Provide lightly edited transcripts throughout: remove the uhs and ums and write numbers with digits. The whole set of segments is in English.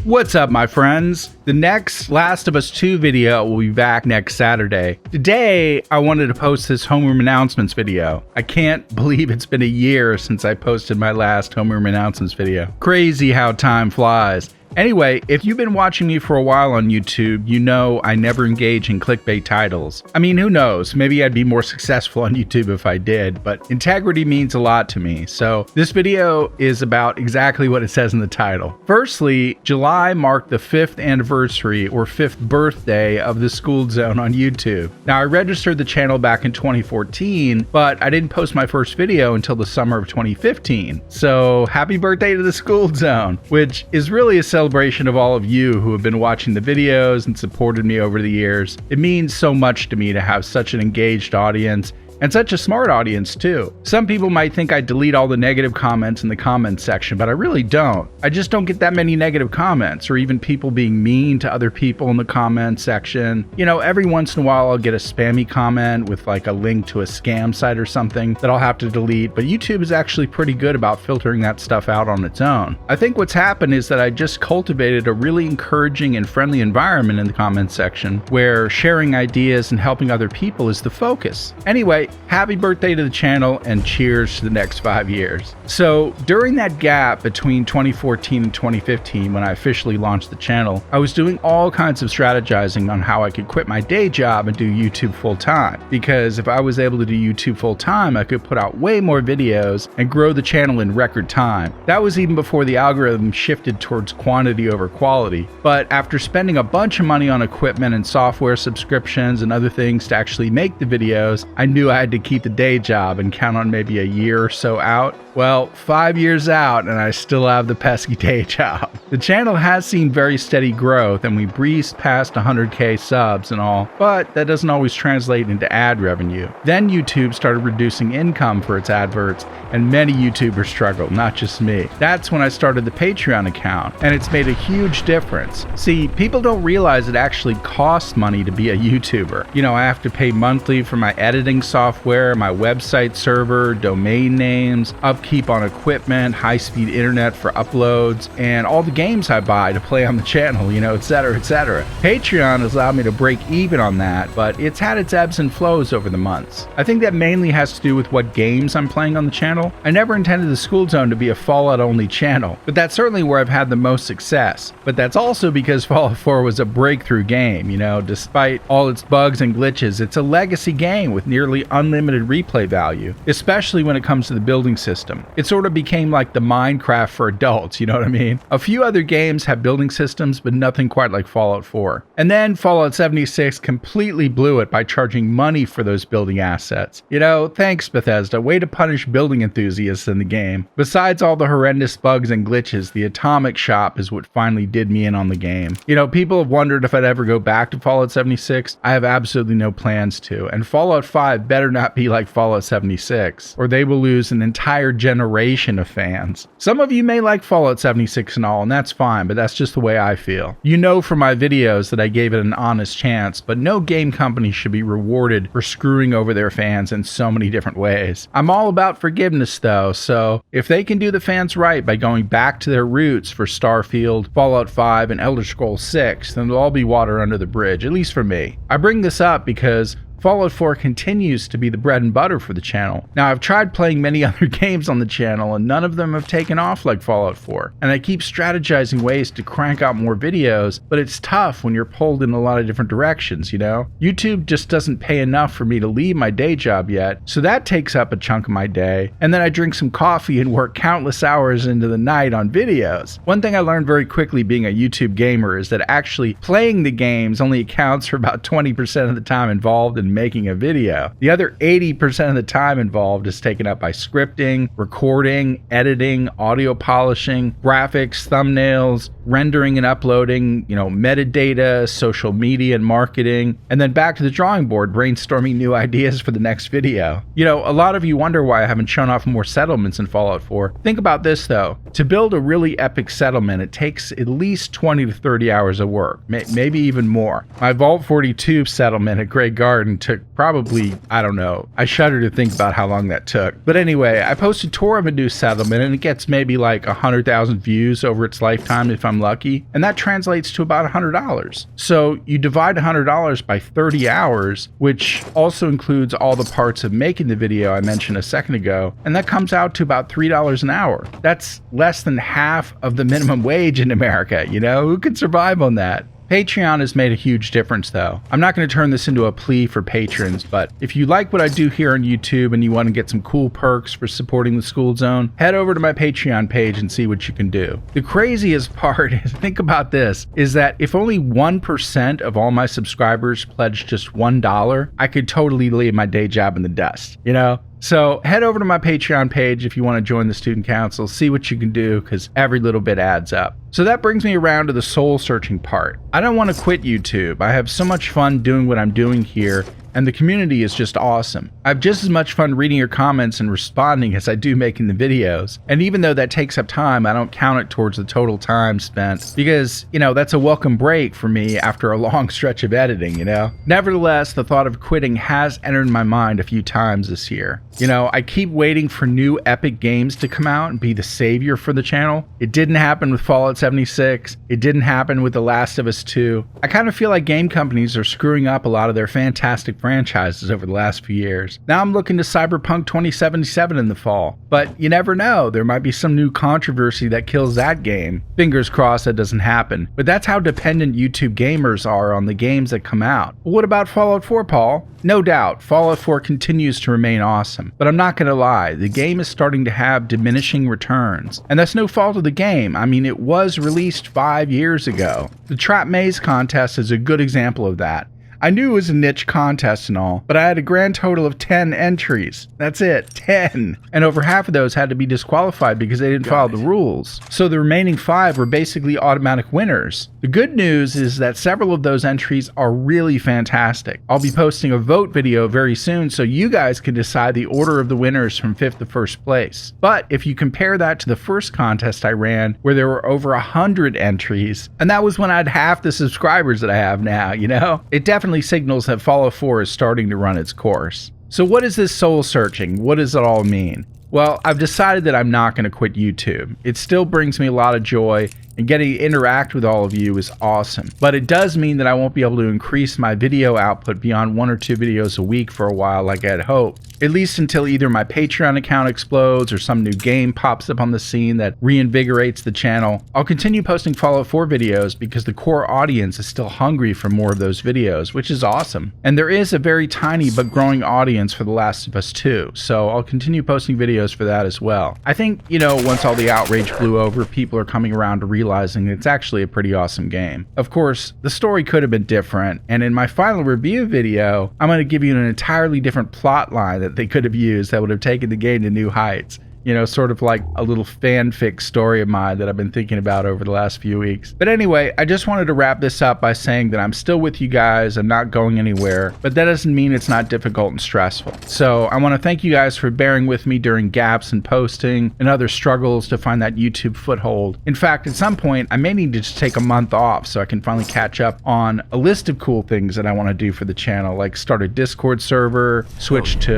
What's up, my friends? The next Last of Us 2 video will be back next Saturday. Today, I wanted to post this Homeroom announcements video. I can't believe it's been a year since I posted my last Homeroom announcements video. Crazy how time flies. Anyway, if you've been watching me for a while on YouTube, you know I never engage in clickbait titles. I mean, who knows? Maybe I'd be more successful on YouTube if I did, but integrity means a lot to me. So this video is about exactly what it says in the title. Firstly, July marked the 5th anniversary or 5th birthday of the Skooled Zone on YouTube. Now, I registered the channel back in 2014, but I didn't post my first video until the summer of 2015. So happy birthday to the Skooled Zone, which is really a celebration of all of you who have been watching the videos and supported me over the years. It means so much to me to have such an engaged audience, and such a smart audience too. Some people might think I delete all the negative comments in the comments section, but I really don't. I just don't get that many negative comments, or even people being mean to other people in the comments section. You know, every once in a while I'll get a spammy comment with like a link to a scam site or something that I'll have to delete, but YouTube is actually pretty good about filtering that stuff out on its own. I think what's happened is that I just cultivated a really encouraging and friendly environment in the comments section where sharing ideas and helping other people is the focus. Anyway, happy birthday to the channel and cheers to the next 5 years. So during that gap between 2014 and 2015, when I officially launched the channel, I was doing all kinds of strategizing on how I could quit my day job and do YouTube full time. Because if I was able to do YouTube full time, I could put out way more videos and grow the channel in record time. That was even before the algorithm shifted towards quantity over quality. But after spending a bunch of money on equipment and software subscriptions and other things to actually make the videos, I knew I had to keep the day job and count on maybe a year or so out. Well, 5 years out and I still have the pesky day job. The channel has seen very steady growth and we breezed past 100k subs and all, but that doesn't always translate into ad revenue. Then YouTube started reducing income for its adverts and many YouTubers struggled, not just me. That's when I started the Patreon account, and it's made a huge difference. See, people don't realize it actually costs money to be a YouTuber. You know, I have to pay monthly for my editing software, my website server, domain names, upkeep on equipment, high-speed internet for uploads, and all the games I buy to play on the channel, you know, etc., etc. Patreon has allowed me to break even on that, but it's had its ebbs and flows over the months. I think that mainly has to do with what games I'm playing on the channel. I never intended the Skooled Zone to be a Fallout-only channel, but that's certainly where I've had the most success. But that's also because Fallout 4 was a breakthrough game, you know, despite all its bugs and glitches, it's a legacy game with nearly unlimited replay value, especially when it comes to the building system. It sort of became like the Minecraft for adults, you know what I mean? A few other games have building systems, but nothing quite like Fallout 4. And then Fallout 76 completely blew it by charging money for those building assets. You know, thanks Bethesda, way to punish building enthusiasts in the game. Besides all the horrendous bugs and glitches, the Atomic Shop is what finally did me in on the game. You know, people have wondered if I'd ever go back to Fallout 76. I have absolutely no plans to, and Fallout 5 better not be like Fallout 76, or they will lose an entire generation of fans. Some of you may like Fallout 76 and all, and that's fine, but that's just the way I feel. You know from my videos that I gave it an honest chance, but no game company should be rewarded for screwing over their fans in so many different ways. I'm all about forgiveness though, so if they can do the fans right by going back to their roots for Starfield, Fallout 5, and Elder Scrolls 6, then there'll all be water under the bridge, at least for me. I bring this up because Fallout 4 continues to be the bread and butter for the channel. Now, I've tried playing many other games on the channel and none of them have taken off like Fallout 4. And I keep strategizing ways to crank out more videos, but it's tough when you're pulled in a lot of different directions, you know? YouTube just doesn't pay enough for me to leave my day job yet, so that takes up a chunk of my day. And then I drink some coffee and work countless hours into the night on videos. One thing I learned very quickly being a YouTube gamer is that actually playing the games only accounts for about 20% of the time involved in making a video. The other 80% of the time involved is taken up by scripting, recording, editing, audio polishing, graphics, thumbnails, rendering and uploading, you know, metadata, social media and marketing, and then back to the drawing board brainstorming new ideas for the next video. You know, a lot of you wonder why I haven't shown off more settlements in Fallout 4. Think about this though. To build a really epic settlement, it takes at least 20 to 30 hours of work, maybe even more. My Vault 42 settlement at Grey Garden thing took probably, I don't know, I shudder to think about how long that took. But anyway, I posted Tour of a New Settlement, and it gets maybe like 100,000 views over its lifetime if I'm lucky, and that translates to about $100. So you divide $100 by 30 hours, which also includes all the parts of making the video I mentioned a second ago, and that comes out to about $3 an hour. That's less than half of the minimum wage in America, you know? Who could survive on that? Patreon has made a huge difference though. I'm not going to turn this into a plea for patrons, but if you like what I do here on YouTube and you want to get some cool perks for supporting the Skooled Zone, head over to my Patreon page and see what you can do. The craziest part, think about this, is that if only 1% of all my subscribers pledge just $1, I could totally leave my day job in the dust, you know? So head over to my Patreon page if you want to join the student council, see what you can do, because every little bit adds up. So that brings me around to the soul searching part. I don't want to quit YouTube. I have so much fun doing what I'm doing here, and the community is just awesome. I have just as much fun reading your comments and responding as I do making the videos. And even though that takes up time, I don't count it towards the total time spent because, you know, that's a welcome break for me after a long stretch of editing, you know? Nevertheless, the thought of quitting has entered my mind a few times this year. You know, I keep waiting for new epic games to come out and be the savior for the channel. It didn't happen with Fallout 76. It didn't happen with The Last of Us 2. I kind of feel like game companies are screwing up a lot of their fantastic franchises over the last few years. Now I'm looking to Cyberpunk 2077 in the fall, but you never know. There might be some new controversy that kills that game. Fingers crossed that doesn't happen. But that's how dependent YouTube gamers are on the games that come out. But what about Fallout 4, Paul? No doubt, Fallout 4 continues to remain awesome, but I'm not gonna lie, the game is starting to have diminishing returns. And that's no fault of the game. I mean, it was released 5 years ago. The Trap Maze contest is a good example of that. I knew it was a niche contest and all, but I had a grand total of 10 entries. That's it, 10. And over half of those had to be disqualified because they didn't follow the rules. So the remaining 5 were basically automatic winners. The good news is that several of those entries are really fantastic. I'll be posting a vote video very soon so you guys can decide the order of the winners from 5th to 1st place. But if you compare that to the first contest I ran, where there were over 100 entries, and that was when I had half the subscribers that I have now, you know? It definitely signals that Fallout 4 is starting to run its course. So what is this soul searching? What does it all mean? Well, I've decided that I'm not going to quit YouTube. It still brings me a lot of joy, and getting to interact with all of you is awesome. But it does mean that I won't be able to increase my video output beyond 1 or 2 videos a week for a while like I had hoped. At least until either my Patreon account explodes or some new game pops up on the scene that reinvigorates the channel. I'll continue posting Fallout 4 videos because the core audience is still hungry for more of those videos, which is awesome. And there is a very tiny but growing audience for The Last of Us 2, so I'll continue posting videos for that as well. I think, you know, once all the outrage blew over, people are coming around to realizing it's actually a pretty awesome game. Of course, the story could have been different, and in my final review video, I'm going to give you an entirely different plot line that they could have used that would have taken the game to new heights. You know, sort of like a little fanfic story of mine that I've been thinking about over the last few weeks. But anyway, I just wanted to wrap this up by saying that I'm still with you guys. I'm not going anywhere, but that doesn't mean it's not difficult and stressful. So I want to thank you guys for bearing with me during gaps in posting and other struggles to find that YouTube foothold. In fact, at some point, I may need to just take a month off so I can finally catch up on a list of cool things that I want to do for the channel, like start a Discord server, switch to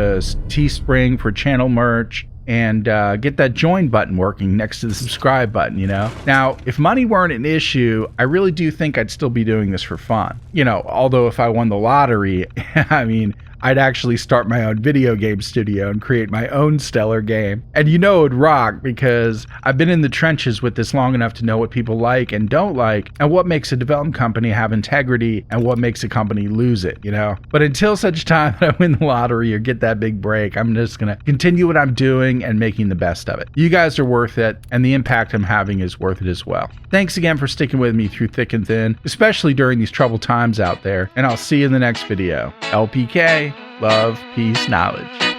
Teespring for channel merch, and get that join button working next to the subscribe button, you know? Now, if money weren't an issue, I really do think I'd still be doing this for fun. You know, although if I won the lottery, I mean, I'd actually start my own video game studio and create my own stellar game. And you know it would rock because I've been in the trenches with this long enough to know what people like and don't like, and what makes a development company have integrity and what makes a company lose it, you know? But until such time that I win the lottery or get that big break, I'm just gonna continue what I'm doing and making the best of it. You guys are worth it, and the impact I'm having is worth it as well. Thanks again for sticking with me through thick and thin, especially during these troubled times out there, and I'll see you in the next video. LPK. Love, peace, knowledge.